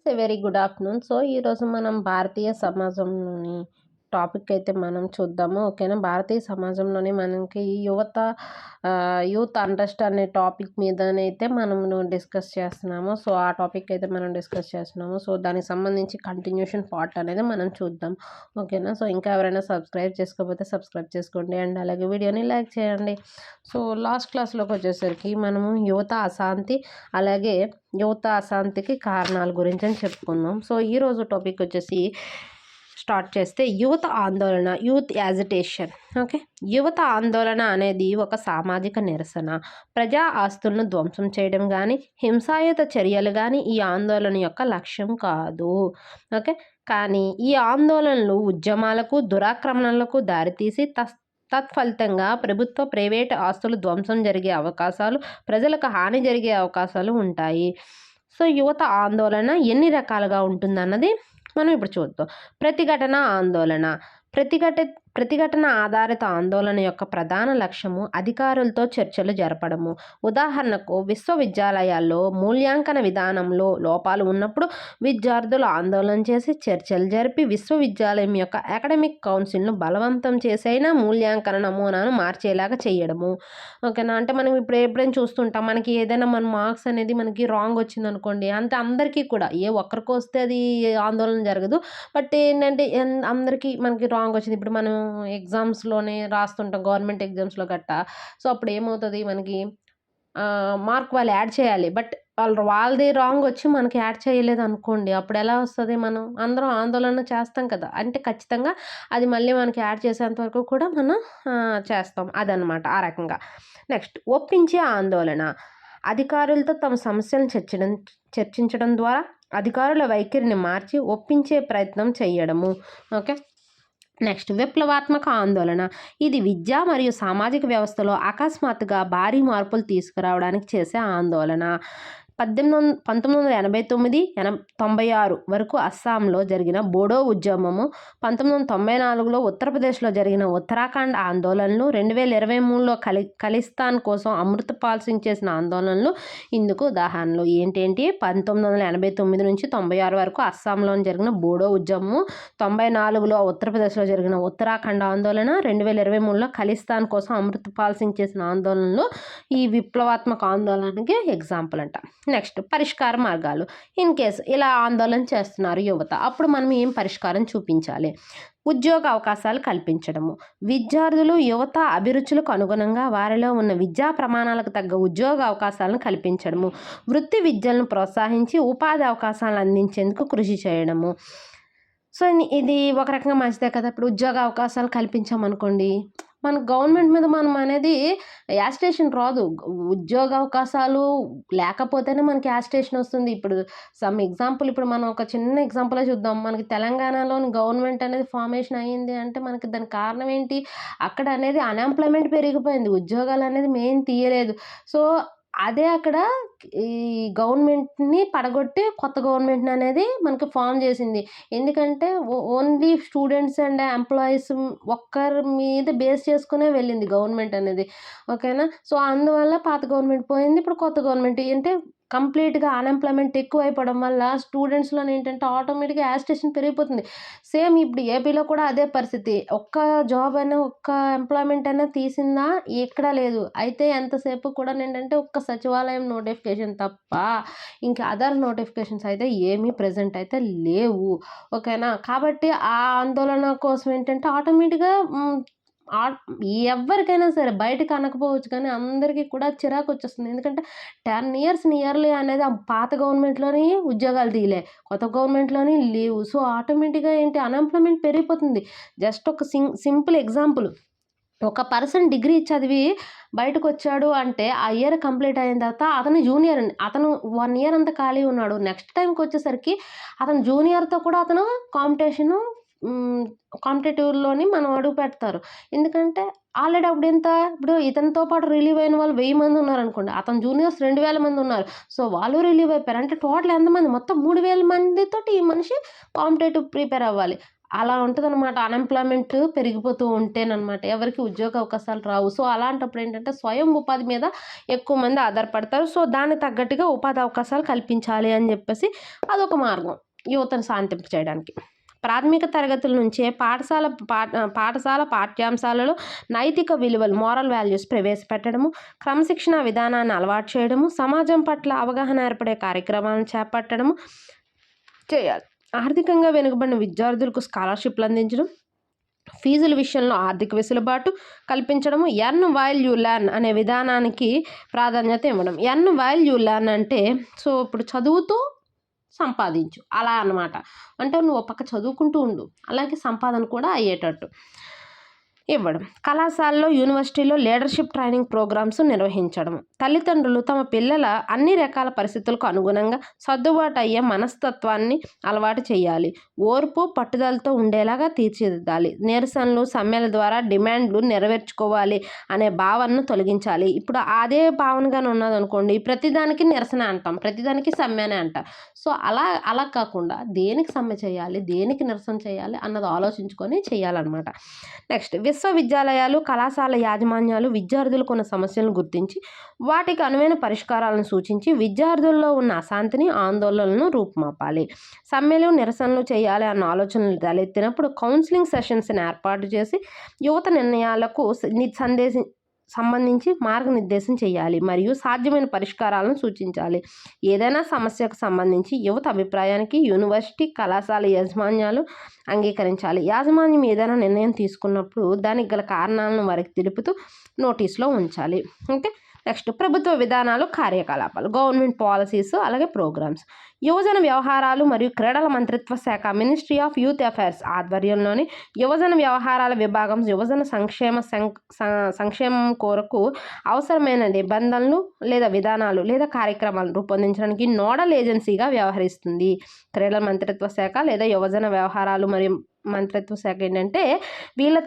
Very good afternoon. So, ఈరోజు మనం భారతీయ సమాజంలోని టాపిక్ అయితే మనం చూద్దాము. ఓకేనా? భారతీయ సమాజంలోని మనకి యూత్ అండర్‌స్టాండ్ అనే టాపిక్ మీదనైతే మనము డిస్కస్ చేస్తున్నాము. సో, ఆ టాపిక్ అయితే మనం డిస్కస్ చేస్తున్నాము. సో, దానికి సంబంధించి కంటిన్యూషన్ పార్ట్ అనేది మనం చూద్దాం. ఓకేనా? సో, ఇంకా ఎవరైనా సబ్స్క్రైబ్ చేసుకోకపోతే సబ్స్క్రైబ్ చేసుకోండి. అండ్ అలాగే వీడియోని లైక్ చేయండి. సో, లాస్ట్ క్లాస్‌లోకి వచ్చేసరికి మనము యువత అశాంతికి కారణాల గురించి అని చెప్పుకుందాం. సో, ఈరోజు టాపిక్ వచ్చేసి స్టార్ట్ చేస్తే యువత ఆందోళన, యూత్ యాజిటేషన్. ఓకే. యువత ఆందోళన అనేది ఒక సామాజిక నిరసన. ప్రజా ఆస్తులను ధ్వంసం చేయడం కానీ, హింసాయుత చర్యలు కానీ ఈ ఆందోళన యొక్క లక్ష్యం కాదు. ఓకే. కానీ ఈ ఆందోళనలు ఉద్యమాలకు, దురాక్రమణలకు దారితీసి తత్ఫలితంగా ప్రభుత్వ, ప్రైవేటు ఆస్తులు ధ్వంసం జరిగే అవకాశాలు, ప్రజలకు హాని జరిగే అవకాశాలు ఉంటాయి. సో, యువత ఆందోళన ఎన్ని రకాలుగా ఉంటుందన్నది మనం ఇప్పుడు చూద్దాం. ప్రతిఘటన ఆందోళన. ప్రతిఘటన ఆధారిత ఆందోళన యొక్క ప్రధాన లక్ష్యము అధికారులతో చర్చలు జరపడము. ఉదాహరణకు, విశ్వవిద్యాలయాల్లో మూల్యాంకన విధానంలో లోపాలు ఉన్నప్పుడు విద్యార్థులు ఆందోళన చేసి చర్చలు జరిపి విశ్వవిద్యాలయం యొక్క అకాడమిక్ కౌన్సిల్ను బలవంతం చేసైనా మూల్యాంకన నమూనాను మార్చేలాగా చేయడము. ఓకేనా? అంటే మనం ఇప్పుడు ఎప్పుడైనా చూస్తుంటాం, మనకి ఏదైనా మన మార్క్స్ అనేది మనకి రాంగ్ వచ్చింది అనుకోండి, అంటే అందరికీ కూడా ఏ ఒక్కరికి వస్తే అది ఆందోళన జరగదు. బట్ ఏంటంటే అందరికీ మనకి రాంగ్ వచ్చింది. ఇప్పుడు మనం ఎగ్జామ్స్లోనే రాస్తుంటాం, గవర్నమెంట్ ఎగ్జామ్స్లో గట్టా. సో, అప్పుడు ఏమవుతుంది, మనకి మార్క్ వాళ్ళు యాడ్ చేయాలి. బట్ వాళ్ళది రాంగ్ వచ్చి మనకి యాడ్ చేయలేదు అనుకోండి, అప్పుడు ఎలా వస్తుంది? మనం అందరం ఆందోళన చేస్తాం కదా. అంటే ఖచ్చితంగా అది మళ్ళీ మనకి యాడ్ చేసేంత వరకు కూడా మనం చేస్తాం. అదనమాట ఆ రకంగా. నెక్స్ట్, ఒప్పించే ఆందోళన. అధికారులతో తమ సమస్యలను చర్చించడం ద్వారా అధికారుల వైఖరిని మార్చి ఒప్పించే ప్రయత్నం చేయడము. ఓకే. నెక్స్ట్, విప్లవాత్మక ఆందోళన. ఇది విద్య మరియు సామాజిక వ్యవస్థలో అకస్మాత్తుగా భారీ మార్పులు తీసుకురావడానికి చేసే ఆందోళన. 1989-96 వరకు అస్సాంలో జరిగిన బోడో ఉద్యమము, 1994లో ఉత్తరప్రదేశ్లో జరిగిన ఉత్తరాఖండ్ ఆందోళనలు, 2023లో ఖలిస్తాన్ కోసం అమృతపాల్ సింగ్ చేసిన ఆందోళనలు ఇందుకు ఉదాహరణలు. ఏంటేంటి? 1989 నుంచి 96 వరకు అస్సాంలో జరిగిన బోడో ఉద్యమము, 94లో ఉత్తరప్రదేశ్లో జరిగిన ఉత్తరాఖండ్ ఆందోళన, 2023లో ఖలిస్తాన్ కోసం అమృతపాల్ సింగ్ చేసిన ఆందోళనలు ఈ విప్లవాత్మక ఆందోళనకి ఎగ్జాంపుల్ అంట. నెక్స్ట్, పరిష్కార మార్గాలు. ఇన్ కేస్ ఇలా ఆందోళన చేస్తున్నారు యువత, అప్పుడు మనం ఏం పరిష్కారం చూపించాలి? ఉద్యోగ అవకాశాలు కల్పించడము. విద్యార్థులు, యువత అభిరుచులకు అనుగుణంగా వారిలో ఉన్న విద్యా ప్రమాణాలకు తగ్గ ఉద్యోగ అవకాశాలను కల్పించడము. వృత్తి విద్యలను ప్రోత్సహించి ఉపాధి అవకాశాలను అందించేందుకు కృషి చేయడము. సో, ఇది ఒక రకంగా మంచిదే కదా. ఇప్పుడు ఉద్యోగ అవకాశాలు కల్పించామనుకోండి, మన గవర్నమెంట్ మీద మనం అనేది యాజిటేషన్ రాదు. ఉద్యోగ అవకాశాలు లేకపోతేనే మనకి యాజిటేషన్ వస్తుంది. ఇప్పుడు ఇప్పుడు మనం ఒక చిన్న ఎగ్జాంపులే చూద్దాం. మనకి తెలంగాణలోని గవర్నమెంట్ అనేది ఫార్మేషన్ అయ్యింది అంటే మనకి దానికి కారణం ఏంటి? అక్కడ అనేది అన్‌ఎంప్లాయ్‌మెంట్ పెరిగిపోయింది. ఉద్యోగాలు అనేది మెయిన్ తీయలేదు. సో, అదే అక్కడ ఈ గవర్నమెంట్‌ని పడగొట్టి కొత్త గవర్నమెంట్‌ని అనేది మనకి ఫార్మ్ చేసింది. ఎందుకంటే ఓన్లీ స్టూడెంట్స్ అండ్ ఎంప్లాయీస్ ఒక్కరి మీద బేస్ చేసుకునే వెళ్ళింది గవర్నమెంట్ అనేది. ఓకేనా? సో, అందువల్ల పాత గవర్నమెంట్ పోయింది. ఇప్పుడు కొత్త గవర్నమెంట్ అంటే కంప్లీట్‌గా అన్‌ఎంప్లాయ్‌మెంట్ ఎక్కువైపోవడం వల్ల స్టూడెంట్స్‌లోని ఏంటంటే ఆటోమేటిక్‌గా యాజిటేషన్ పెరిగిపోతుంది. సేమ్ ఇప్పుడు ఏపీలో కూడా అదే పరిస్థితి. ఒక్క జాబ్ అయినా, ఒక్క ఎంప్లాయ్‌మెంట్ అయినా తీసిందా? ఎక్కడా లేదు. అయితే ఎంతసేపు కూడా ఏంటంటే ఒక్క సచివాలయం నోటిఫికేషన్ తప్ప ఇంకా అదర్ నోటిఫికేషన్స్ అయితే ఏమీ ప్రెజెంట్ అయితే లేవు. ఓకేనా? కాబట్టి ఆ ఆందోళన కోసం ఏంటంటే ఆటోమేటిక్‌గా ఎవ్వరికైనా సరే బయటకి అనకపోవచ్చు కానీ అందరికీ కూడా చిరాకొచ్చేస్తుంది. ఎందుకంటే 10 ఇయర్స్ నియర్లీ అనేది ఆ పాత గవర్నమెంట్‌లోని ఉద్యోగాలు తీయలే. కొత్త గవర్నమెంట్‌లోని లేవు. సో, ఆటోమేటిక్‌గా ఏంటి, అన్‌ఎంప్లాయ్‌మెంట్ పెరిగిపోతుంది. జస్ట్ ఒక సింపుల్ ఎగ్జాంపుల్. ఒక పర్సన్ డిగ్రీ చదివి బయటకొచ్చాడు అంటే ఆ ఇయర్ కంప్లీట్ అయిన తర్వాత అతను జూనియర్ అండి. అతను 1 ఇయర్ అంతా ఖాళీ ఉన్నాడు. నెక్స్ట్ టైమ్‌కొచ్చేసరికి అతను జూనియర్‌తో కూడా అతను కాంపిటేటివ్‌లోని మనం అడుగు పెడతారు. ఎందుకంటే ఆల్రెడీ ఇప్పుడు ఇతనితో పాటు రిలీవ్ అయిన వాళ్ళు 1000 మంది ఉన్నారనుకోండి. అతని జూనియర్స్ 2000 మంది ఉన్నారు. సో, వాళ్ళు రిలీవ్ అయిపోయారు. అంటే టోటల్ ఎంతమంది? మొత్తం 3000 మందితోటి ఈ మనిషి కాంపిటేటివ్ ప్రిపేర్ అవ్వాలి. అలా ఉంటదనమాట. అన్‌ఎంప్లాయ్‌మెంట్ పెరిగిపోతూ ఉంటేననమాట. ఎవరికీ ఉద్యోగ అవకాశాలు రావు. సో, అలాంటప్పుడు ఏంటంటే స్వయం ఉపాధి మీద ఎక్కువ మంది ఆధారపడతారు. సో, దానికి తగ్గట్టుగా ఉపాధి అవకాశాలు కల్పించాలి అని జెప్పేసి అదొక మార్గం యువతను శాంతింప చేయడానికి. ప్రాథమిక తరగతుల నుంచే పాఠశాల పాఠ్యాంశాలలో నైతిక విలువలు, మోరల్ వాల్యూస్ ప్రవేశపెట్టడము, క్రమశిక్షణా విధానాన్ని అలవాటు చేయడము, సమాజం పట్ల అవగాహన ఏర్పడే కార్యక్రమాలను చేపట్టడము చేయాలి. ఆర్థికంగా వెనుకబడిన విద్యార్థులకు స్కాలర్‌షిప్‌లు అందించడం, ఫీజుల విషయంలో ఆర్థిక వెసులుబాటు కల్పించడము, ఎర్న్ వైల్ యూ లెర్న్ అనే విధానానికి ప్రాధాన్యత ఇవ్వడం. ఎర్న్ వైల్ యూ లెర్న్ అంటే ఇప్పుడు చదువుతూ సంపాదించు అలా అన్నమాట. అంటే నువ్వు ఒక పక్క చదువుకుంటూ ఉండు, అలాగే సంపాదన కూడా అయ్యేటట్టు ఇవ్వడం. కళాశాలలో, యూనివర్సిటీలో లీడర్షిప్ ట్రైనింగ్ ప్రోగ్రామ్స్ నిర్వహించడం. తల్లిదండ్రులు తమ పిల్లల అన్ని రకాల పరిస్థితులకు అనుగుణంగా సర్దుబాటు అయ్యే మనస్తత్వాన్ని అలవాటు చేయాలి. ఓర్పు, పట్టుదలతో ఉండేలాగా తీర్చిదిద్దాలి. నిరసనలు, సమ్మెల ద్వారా డిమాండ్లు నెరవేర్చుకోవాలి అనే భావనను తొలగించాలి. ఇప్పుడు అదే భావనగానే ఉన్నదనుకోండి, ప్రతిదానికి నిరసన అంటాం, ప్రతిదానికి సమ్మె అనే అంటాం. సో అలా కాకుండా దేనికి సమ్మె చేయాలి, దేనికి నిరసన చేయాలి అన్నది ఆలోచించుకొని చేయాలన్నమాట. నెక్స్ట్, విశ్వవిద్యాలయాలు, కళాశాల యాజమాన్యాలు విద్యార్థులకు ఉన్న సమస్యలను గుర్తించి వాటికి అనువైన పరిష్కారాలను సూచించి విద్యార్థుల్లో ఉన్న అశాంతిని, ఆందోళనలను రూపుమాపాలి. సమ్మెలు, నిరసనలు చేయాలి అన్న ఆలోచనలు తలెత్తినప్పుడు కౌన్సిలింగ్ సెషన్స్ని ఏర్పాటు చేసి యువత నిర్ణయాలకు సంబంధించి మార్గనిర్దేశం చేయాలి మరియు సాధ్యమైన పరిష్కారాలను సూచించాలి. ఏదైనా సమస్యకు సంబంధించి యువత అభిప్రాయానికి యూనివర్సిటీ, కళాశాల యాజమాన్యాలు అంగీకరించాలి. యాజమాన్యం ఏదైనా నిర్ణయం తీసుకున్నప్పుడు దానికి గల కారణాలను వారికి తెలుపుతూ నోటీస్లో ఉంచాలి. ఓకే. నెక్స్ట్, ప్రభుత్వ విధానాలు, కార్యకలాపాలు, గవర్నమెంట్ పాలసీస్, అలాగే ప్రోగ్రామ్స్. యువజన వ్యవహారాలు మరియు క్రీడల మంత్రిత్వ శాఖ, మినిస్ట్రీ ఆఫ్ యూత్ అఫైర్స్ ఆధ్వర్యంలోని యువజన వ్యవహారాల విభాగం యువజన సంక్షేమం కొరకు అవసరమైన నిబంధనలు లేదా విధానాలు లేదా కార్యక్రమాలు రూపొందించడానికి నోడల్ ఏజెన్సీగా వ్యవహరిస్తుంది. క్రీడల మంత్రిత్వ శాఖ లేదా యువజన వ్యవహారాలు మరియు మంత్రిత్వ శాఖ ఏంటంటే వీళ్ళ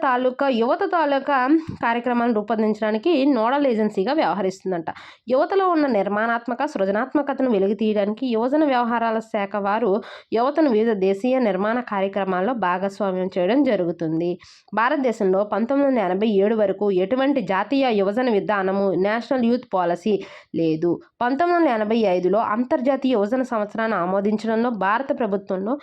యువత తాలూకా కార్యక్రమాలను రూపొందించడానికి నోడల్ ఏజెన్సీగా వ్యవహరిస్తుందంట. యువతలో ఉన్న నిర్మాణాత్మక, సృజనాత్మకతను వెలికి తీయడానికి యువజన వ్యవహారాల శాఖ వారు యువతను వివిధ దేశీయ నిర్మాణ కార్యక్రమాల్లో భాగస్వామ్యం చేయడం జరుగుతుంది. భారతదేశంలో 1987 వరకు ఎటువంటి జాతీయ యువజన విధానము, నేషనల్ యూత్ పాలసీ లేదు. 1985లో అంతర్జాతీయ యువజన సంవత్సరాన్ని ఆమోదించడంలో భారత ప్రభుత్వంలో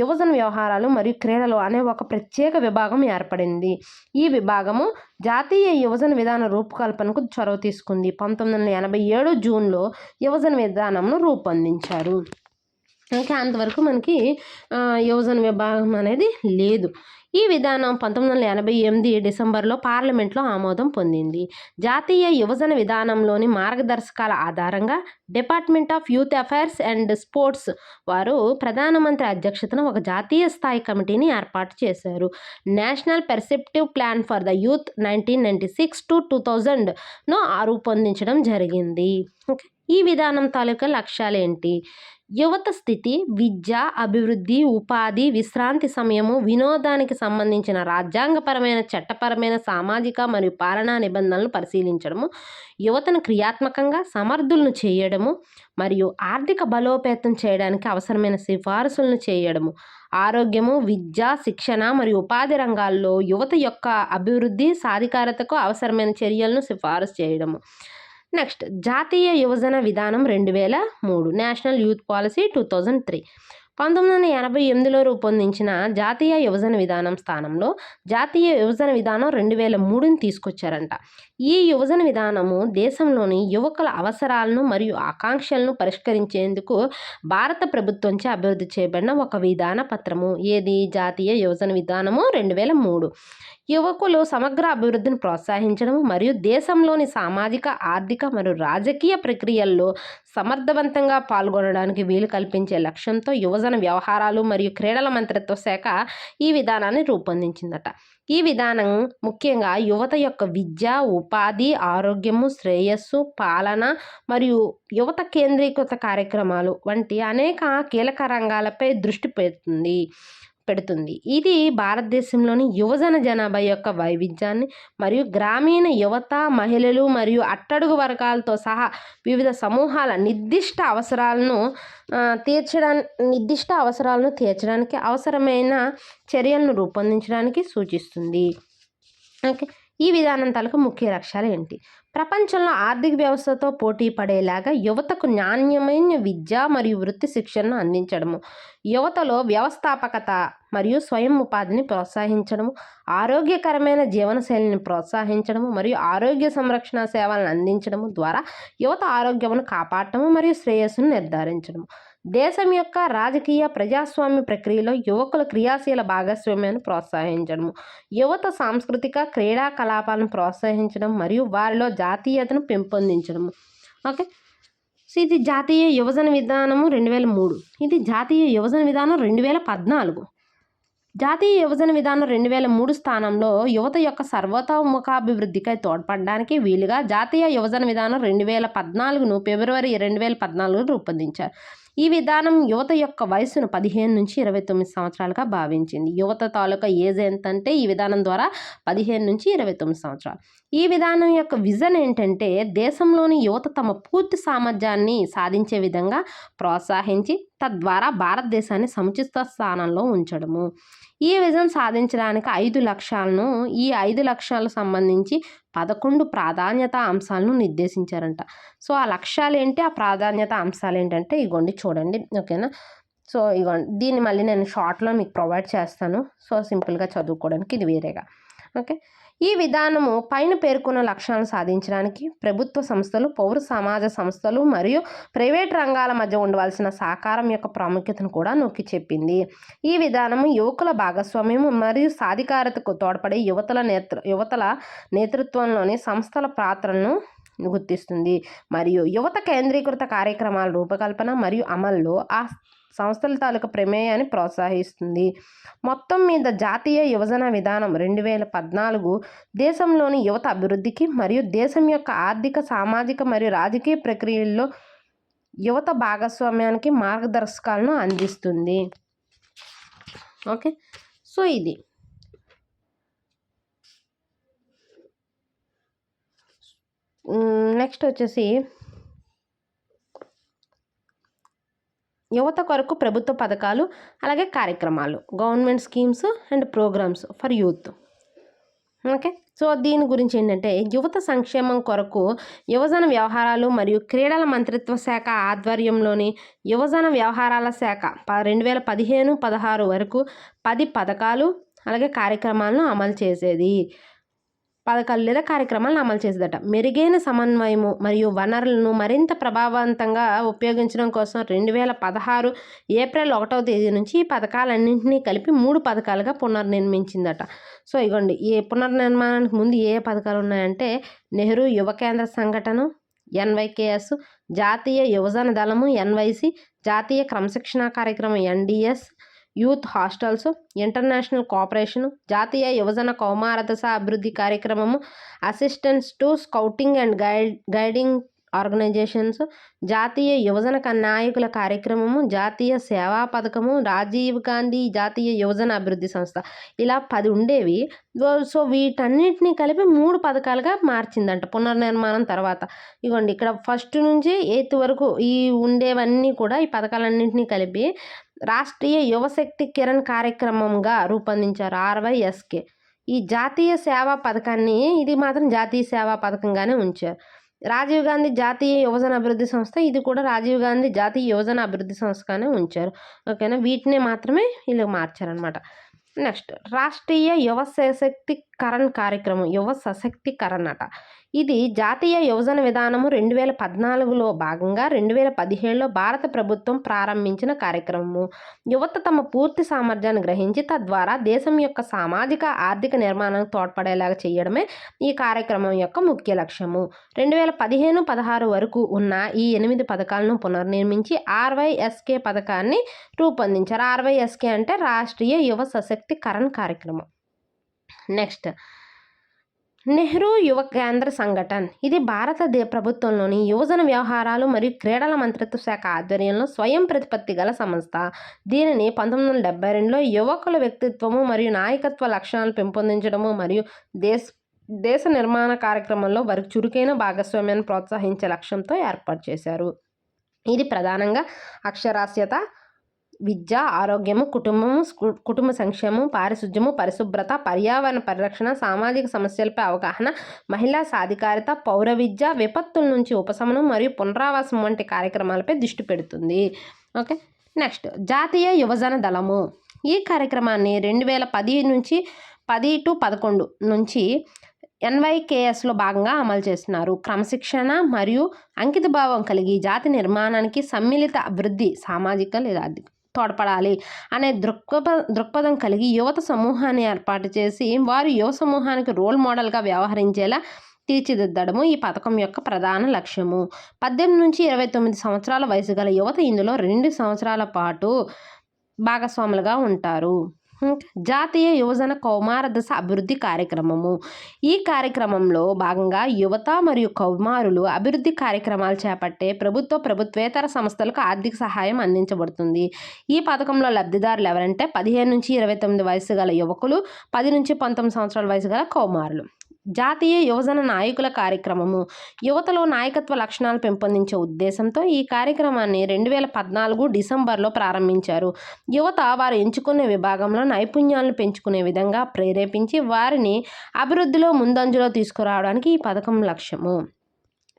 యువజన వ్యవహారాలు మరియు క్రీడలు అనే ఒక ప్రత్యేక విభాగం ఏర్పడింది. ఈ విభాగము జాతీయ యువజన విధాన రూపకల్పనకు చొరవ తీసుకుంది. 1987 జూన్లో యువజన విధానంను రూపొందించారు. ఇంకా అంతవరకు మనకి యువజన విభాగం అనేది లేదు. ఈ విధానం 1988 డిసెంబర్లో పార్లమెంట్లో ఆమోదం పొందింది. జాతీయ యువజన విధానంలోని మార్గదర్శకాల ఆధారంగా department of youth affairs and sports వారు ప్రధానమంత్రి అధ్యక్షతన ఒక జాతీయ స్థాయి కమిటీని ఏర్పాటు చేశారు. National perspective plan for the youth 1996 to 2000ను రూపొందించడం జరిగింది. ఓకే. ఈ విధానం తాలూకా లక్ష్యాలేంటి? యువత స్థితి, విద్య, అభివృద్ధి, ఉపాధి, విశ్రాంతి సమయము, వినోదానికి సంబంధించిన రాజ్యాంగపరమైన, చట్టపరమైన, సామాజిక మరియు పాలనా నిబంధనలను పరిశీలించడము, యువతను క్రియాత్మకంగా సమర్థులను చేయడము మరియు ఆర్థిక బలోపేతం చేయడానికి అవసరమైన సిఫారసులను చేయడము, ఆరోగ్యము, విద్య, శిక్షణ మరియు ఉపాధి రంగాల్లో యువత యొక్క అభివృద్ధి, సాధికారతకు అవసరమైన చర్యలను సిఫారసు చేయడము. నెక్స్ట్, జాతీయ యువజన విధానం 2003, నేషనల్ యూత్ పాలసీ 2003. 1988లో రూపొందించిన జాతీయ యువజన విధానం స్థానంలో జాతీయ యువజన విధానం 2003ని తీసుకొచ్చారంట. ఈ యువజన విధానము దేశంలోని యువకుల అవసరాలను మరియు ఆకాంక్షలను పరిష్కరించేందుకు భారత ప్రభుత్వంచే అభివృద్ధి చేయబడిన ఒక విధాన పత్రము. ఏది? జాతీయ యువజన విధానము 2003. యువకులు సమగ్ర అభివృద్ధిని ప్రోత్సహించడం మరియు దేశంలోని సామాజిక, ఆర్థిక మరియు రాజకీయ ప్రక్రియల్లో సమర్థవంతంగా పాల్గొనడానికి వీలు కల్పించే లక్ష్యంతో యువజన వ్యవహారాలు మరియు క్రీడల మంత్రిత్వ శాఖ ఈ విధానాన్ని రూపొందించిందట. ఈ విధానం ముఖ్యంగా యువత యొక్క విద్య, ఉపాధి, ఆరోగ్యము, శ్రేయస్సు, పాలన మరియు యువత కేంద్రీకృత కార్యక్రమాలు వంటి అనేక కీలక రంగాలపై దృష్టి పెడుతుంది. పెడుతుంది. ఇది భారతదేశంలోని యువజన జనాభా యొక్క వైవిధ్యాన్ని మరియు గ్రామీణ యువత, మహిళలు మరియు అట్టడుగు వర్గాలతో సహా వివిధ సమూహాల నిర్దిష్ట అవసరాలను తీర్చడానికి అవసరమైన చర్యలను రూపొందించడానికి సూచిస్తుంది. ఓకే, ఈ విధానం తాలూకు ముఖ్య లక్ష్యాలు ఏంటి? ప్రపంచంలో ఆర్థిక వ్యవస్థతో పోటీ పడేలాగా యువతకు నాణ్యమైన విద్య మరియు వృత్తి శిక్షణను అందించడము, యువతలో వ్యవస్థాపకత మరియు స్వయం ఉపాధిని ప్రోత్సహించడము, ఆరోగ్యకరమైన జీవనశైలిని ప్రోత్సహించడము మరియు ఆరోగ్య సంరక్షణ సేవలను అందించడము ద్వారా యువత ఆరోగ్యమును కాపాడటము మరియు శ్రేయస్సును నిర్ధారించడము, దేశం యొక్క రాజకీయ ప్రజాస్వామ్య ప్రక్రియలో యువకుల క్రియాశీల భాగస్వామ్యాన్ని ప్రోత్సహించడము, యువత సాంస్కృతిక క్రీడా కలాపాలను ప్రోత్సహించడం మరియు వారిలో జాతీయతను పెంపొందించడము. ఓకే, సో ఇది జాతీయ యువజన విధానము 2003. ఇది జాతీయ యువజన విధానం 2014. జాతీయ యువజన విధానం 2003 స్థానంలో యువత యొక్క సర్వతోముఖాభివృద్ధికై తోడ్పడడానికి వీలుగా జాతీయ యువజన విధానం 2014ను ఫిబ్రవరి 2014 రూపొందించారు. ఈ విధానం యువత యొక్క వయసును 15 నుంచి 29 సంవత్సరాలుగా భావించింది. యువత తాలూకా ఏజ్ ఎంతంటే ఈ విధానం ద్వారా 15 నుంచి 29 సంవత్సరాలు. ఈ విధానం యొక్క విజన్ ఏంటంటే దేశంలోని యువత తమ పూర్తి సామర్థ్యాన్ని సాధించే విధంగా ప్రోత్సహించి తద్వారా భారతదేశాన్ని సముచిత స్థానంలో ఉంచడము. ఈ విజన్ సాధించడానికి 5 లక్ష్యాలను ఈ 5 లక్ష్యాలకు సంబంధించి 11 ప్రాధాన్యత అంశాలను నిర్దేశించారంట. సో ఆ లక్ష్యాలు ఏంటి, ఆ ప్రాధాన్యత అంశాలు ఏంటంటే ఇగోండి చూడండి. ఓకేనా, సో ఇగోండి దీన్ని మళ్ళీ నేను షార్ట్లో మీకు ప్రొవైడ్ చేస్తాను. సో సింపుల్గా చదువుకోవడానికి ఇది వేరేగా. ఓకే, ఈ విధానము పైన పేర్కొన్న లక్ష్యాలను సాధించడానికి ప్రభుత్వ సంస్థలు, పౌర సమాజ సంస్థలు మరియు ప్రైవేట్ రంగాల మధ్య ఉండవలసిన సహకారం యొక్క ప్రాముఖ్యతను కూడా నొక్కి చెప్పింది. ఈ విధానము యువకుల భాగస్వామ్యం మరియు సాధికారతకు తోడ్పడే యువతల నేతృత్వంలోని సంస్థల పాత్రలను గుర్తిస్తుంది మరియు యువత కేంద్రీకృత కార్యక్రమాల రూపకల్పన మరియు అమల్లో ఆ సంస్థల తాలూకా ప్రమేయాన్ని ప్రోత్సహిస్తుంది. మొత్తం మీద జాతీయ యువజన విధానం 2014 దేశంలోని యువత అభివృద్ధికి మరియు దేశం యొక్క ఆర్థిక, సామాజిక మరియు రాజకీయ ప్రక్రియల్లో యువత భాగస్వామ్యానికి మార్గదర్శకాలను అందిస్తుంది. ఓకే, సో ఇది నెక్స్ట్ వచ్చేసి యువత కొరకు ప్రభుత్వ పథకాలు అలాగే కార్యక్రమాలు, government schemes and programmes for youth. Okay, so దీని గురించి ఏంటంటే యువత సంక్షేమం కొరకు యువజన వ్యవహారాలు మరియు క్రీడల మంత్రిత్వ శాఖ ఆధ్వర్యంలోని యువజన వ్యవహారాల శాఖ 2015-16 వరకు 10 పథకాలు అలాగే కార్యక్రమాలను అమలు చేసేది. పథకాలు లేదా కార్యక్రమాలను అమలు చేసేదట. మెరుగైన సమన్వయము మరియు వనరులను మరింత ప్రభావవంతంగా ఉపయోగించడం కోసం 2016 ఏప్రిల్ 1వ తేదీ నుంచి ఈ పథకాలన్నింటినీ కలిపి 3 పథకాలుగా పునర్నిర్మించిందట. సో ఇగోండి ఈ పునర్నిర్మాణానికి ముందు ఏ పథకాలు ఉన్నాయంటే నెహ్రూ యువ కేంద్ర సంఘటన NYKS, జాతీయ యువజన దళము NYC, జాతీయ క్రమశిక్షణ కార్యక్రమం NDS, youth hostels, international cooperation, జాతీయ యువజన కౌమారదశ అభివృద్ధి కార్యక్రమము, assistance to scouting and guiding organisations, జాతీయ యువజన నాయకుల కార్యక్రమము, జాతీయ సేవా పథకము, రాజీవ్ గాంధీ జాతీయ యువజన అభివృద్ధి సంస్థ, ఇలా 10 ఉండేవి. సో వీటన్నిటిని కలిపి 3 పథకాలుగా మార్చిందంట పునర్నిర్మాణం తర్వాత. ఇగోండి ఇక్కడ ఫస్ట్ నుంచి 8th వరకు ఈ ఉండేవన్నీ కూడా ఈ పథకాలన్నింటినీ కలిపి రాష్ట్రీయ యువశక్తి కిరణ్ కార్యక్రమంగా రూపొందించారు, RYSK. ఈ జాతీయ సేవా పథకాన్ని ఇది మాత్రం జాతీయ సేవా పథకంగానే ఉంచారు. రాజీవ్ గాంధీ జాతీయ యువజన అభివృద్ధి సంస్థ, ఇది కూడా రాజీవ్ గాంధీ జాతీయ యువజన అభివృద్ధి సంస్థగానే ఉంచారు. ఓకేనా, వీటినే మాత్రమే వీళ్ళు మార్చారనమాట. నెక్స్ట్ రాష్ట్రీయ యువ సశక్తికరణ కార్యక్రమం, యువ సశక్తికరణ అట. ఇది జాతీయ యువజన విధానము 2014లో భాగంగా 2017లో భారత ప్రభుత్వం ప్రారంభించిన కార్యక్రమము. యువత తమ పూర్తి సామర్థ్యాన్ని గ్రహించి తద్వారా దేశం యొక్క సామాజిక ఆర్థిక నిర్మాణానికి తోడ్పడేలాగా చేయడమే ఈ కార్యక్రమం యొక్క ముఖ్య లక్ష్యము. 2015-16 వరకు ఉన్న ఈ 8 పథకాలను పునర్నిర్మించి RYSK పథకాన్ని రూపొందించారు. RYSK అంటే రాష్ట్రీయ యువ సశక్తికరణ కార్యక్రమం. నెక్స్ట్ నెహ్రూ యువ కేంద్ర సంఘటన్ ఇది భారత ప్రభుత్వంలోని యువజన వ్యవహారాలు మరియు క్రీడల మంత్రిత్వ శాఖ ఆధ్వర్యంలో స్వయం ప్రతిపత్తి గల సంస్థ. దీనిని 1972లో యువకుల వ్యక్తిత్వము మరియు నాయకత్వ లక్షణాలు పెంపొందించడము మరియు దేశ నిర్మాణ కార్యక్రమంలో వారికి చురుకైన భాగస్వామ్యాన్ని ప్రోత్సహించే లక్ష్యంతో ఏర్పాటు చేశారు. ఇది ప్రధానంగా అక్షరాస్యత, విద్య, ఆరోగ్యము, కుటుంబ సంక్షేమం, పారిశుధ్యము, పరిశుభ్రత, పర్యావరణ పరిరక్షణ, సామాజిక సమస్యలపై అవగాహన, మహిళా సాధికారత, పౌర విద్య, విపత్తుల నుంచి ఉపశమనం మరియు పునరావాసం వంటి కార్యక్రమాలపై దృష్టి పెడుతుంది. ఓకే, నెక్స్ట్ జాతీయ యువజన దళము. ఈ కార్యక్రమాన్ని 2010 నుంచి 10-11 నుంచి NYKSలో భాగంగా అమలు చేస్తున్నారు. క్రమశిక్షణ మరియు అంకితభావం కలిగి జాతి నిర్మాణానికి సమ్మిళిత అభివృద్ధి సామాజిక లేదా తోడ్పడాలి అనే దృక్పథం కలిగి యువత సమూహాన్ని ఏర్పాటు చేసి వారు యువ సమూహానికి రోల్ మోడల్గా వ్యవహరించేలా తీర్చిదిద్దడము ఈ పథకం యొక్క ప్రధాన లక్ష్యము. 18 నుంచి 29 సంవత్సరాల వయసు గల యువత ఇందులో 2 సంవత్సరాల పాటు భాగస్వాములుగా ఉంటారు. జాతీయ యువజన కౌమార దశ అభివృద్ధి కార్యక్రమము. ఈ కార్యక్రమంలో భాగంగా యువత మరియు కౌమారులు అభివృద్ధి కార్యక్రమాలు చేపట్టే ప్రభుత్వేతర సంస్థలకు ఆర్థిక సహాయం అందించబడుతుంది. ఈ పథకంలో లబ్ధిదారులు ఎవరంటే 15 నుంచి 29 వయసు గల యువకులు, 10 నుంచి 19 సంవత్సరాల వయసు గల కౌమారులు. జాతీయ యువజన నాయకుల కార్యక్రమము. యువతలో నాయకత్వ లక్షణాలు పెంపొందించే ఉద్దేశంతో ఈ కార్యక్రమాన్ని 2014 డిసెంబర్లో ప్రారంభించారు. యువత వారు ఎంచుకునే విభాగంలో నైపుణ్యాలను పెంచుకునే విధంగా ప్రేరేపించి వారిని అభివృద్ధిలో ముందంజలో తీసుకురావడానికి ఈ పథకం లక్ష్యము.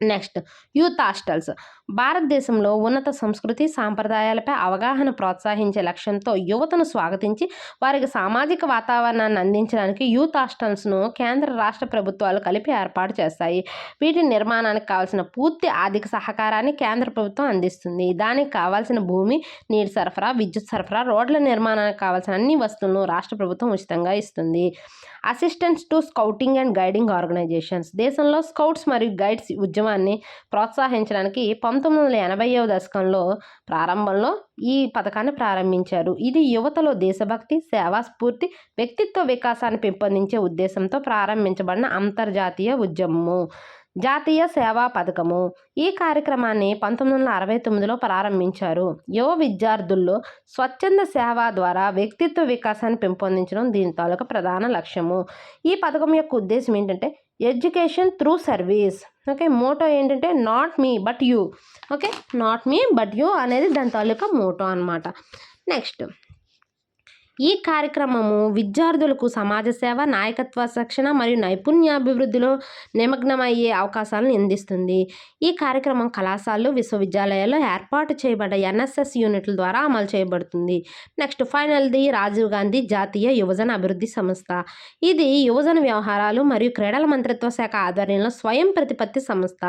Next youth hostels. భారతదేశంలో ఉన్నత సంస్కృతి సాంప్రదాయాలపై అవగాహన ప్రోత్సహించే లక్ష్యంతో యువతను స్వాగతించి వారికి సామాజిక వాతావరణాన్ని అందించడానికి యూత్ హాస్టల్స్ను కేంద్ర రాష్ట్ర ప్రభుత్వాలు కలిపి ఏర్పాటు చేస్తాయి. వీటి నిర్మాణానికి కావాల్సిన పూర్తి ఆర్థిక సహకారాన్ని కేంద్ర ప్రభుత్వం అందిస్తుంది. దానికి కావాల్సిన భూమి, నీటి సరఫరా, విద్యుత్ సరఫరా, రోడ్ల నిర్మాణానికి కావాల్సిన అన్ని వస్తువులను రాష్ట్ర ప్రభుత్వం ఉచితంగా ఇస్తుంది. Assistance to scouting and guiding organisations. దేశంలో స్కౌట్స్ మరియు గైడ్స్ ఉద్యమాన్ని ప్రోత్సహించడానికి 1980వ దశకంలో ప్రారంభంలో ఈ పథకాన్ని ప్రారంభించారు. ఇది యువతలో దేశభక్తి, సేవా స్ఫూర్తి, వ్యక్తిత్వ వికాసాన్ని పెంపొందించే ఉద్దేశంతో ప్రారంభించబడిన అంతర్జాతీయ ఉద్యమము. జాతీయ సేవా పథకము. ఈ కార్యక్రమాన్ని 1969లో ప్రారంభించారు. యువ విద్యార్థుల్లో స్వచ్ఛంద సేవ ద్వారా వ్యక్తిత్వ వికాసాన్ని పెంపొందించడం దీని తాలూకా ప్రధాన లక్ష్యము. ఈ పథకం యొక్క ఉద్దేశం ఏంటంటే education through service. Okay, motto ఏంటంటే not me but you. Okay, not me but you అనేది దాని తాలూకా మోటో అన్నమాట. నెక్స్ట్ ఈ కార్యక్రమము విద్యార్థులకు సమాజ సేవ, నాయకత్వ శిక్షణ మరియు నైపుణ్యాభివృద్ధిలో నిమగ్నమయ్యే అవకాశాలను అందిస్తుంది. ఈ కార్యక్రమం కళాశాలలు, విశ్వవిద్యాలయాల్లో ఏర్పాటు చేయబడ్డ NSS యూనిట్ల ద్వారా అమలు చేయబడుతుంది. నెక్స్ట్ ఫైనల్ది రాజీవ్ గాంధీ జాతీయ యువజన అభివృద్ధి సంస్థ. ఇది యువజన వ్యవహారాలు మరియు క్రీడల మంత్రిత్వ శాఖ ఆధ్వర్యంలో స్వయం ప్రతిపత్తి సంస్థ.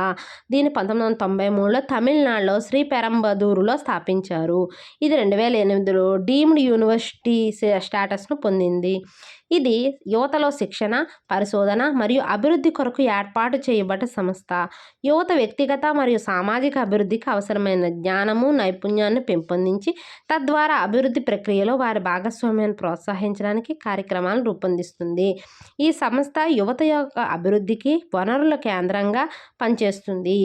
దీన్ని 1993లో తమిళనాడులో శ్రీపెరంబదూరులో స్థాపించారు. ఇది 2008లో డీమ్డ్ యూనివర్సిటీ స్టేటస్ను పొందింది. ఇది యువతలో శిక్షణ, పరిశోధన మరియు అభివృద్ధి కొరకు ఏర్పాటు చేయబడ్డ సంస్థ. యువత వ్యక్తిగత మరియు సామాజిక అభివృద్ధికి అవసరమైన జ్ఞానము, నైపుణ్యాన్ని పెంపొందించి తద్వారా అభివృద్ధి ప్రక్రియలో వారి భాగస్వామ్యాన్ని ప్రోత్సహించడానికి కార్యక్రమాలను రూపొందిస్తుంది. ఈ సంస్థ యువత యొక్క అభివృద్ధికి వనరుల కేంద్రంగా పనిచేస్తుంది.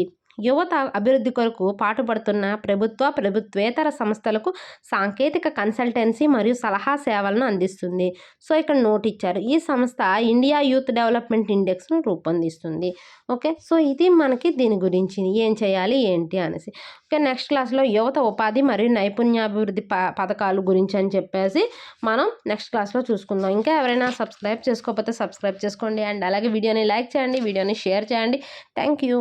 యువత అభివృద్ధి కొరకు పాటుపడుతున్న ప్రభుత్వేతర సంస్థలకు సాంకేతిక కన్సల్టెన్సీ మరియు సలహా సేవలను అందిస్తుంది. సో ఇక్కడ నోట్ ఇచ్చారు. ఈ సంస్థ ఇండియా యూత్ డెవలప్మెంట్ ఇండెక్స్ను రూపొందిస్తుంది. ఓకే, సో ఇది మనకి దీని గురించి ఏం చేయాలి ఏంటి అనేసి. ఓకే, నెక్స్ట్ క్లాస్లో యువత ఉపాధి మరియు నైపుణ్యాభివృద్ధి పథకాలు గురించి అని చెప్పేసి మనం నెక్స్ట్ క్లాస్లో చూసుకుందాం. ఇంకా ఎవరైనా సబ్స్క్రైబ్ చేసుకోకపోతే సబ్స్క్రైబ్ చేసుకోండి. అండ్ అలాగే వీడియోని లైక్ చేయండి, వీడియోని షేర్ చేయండి. Thank you.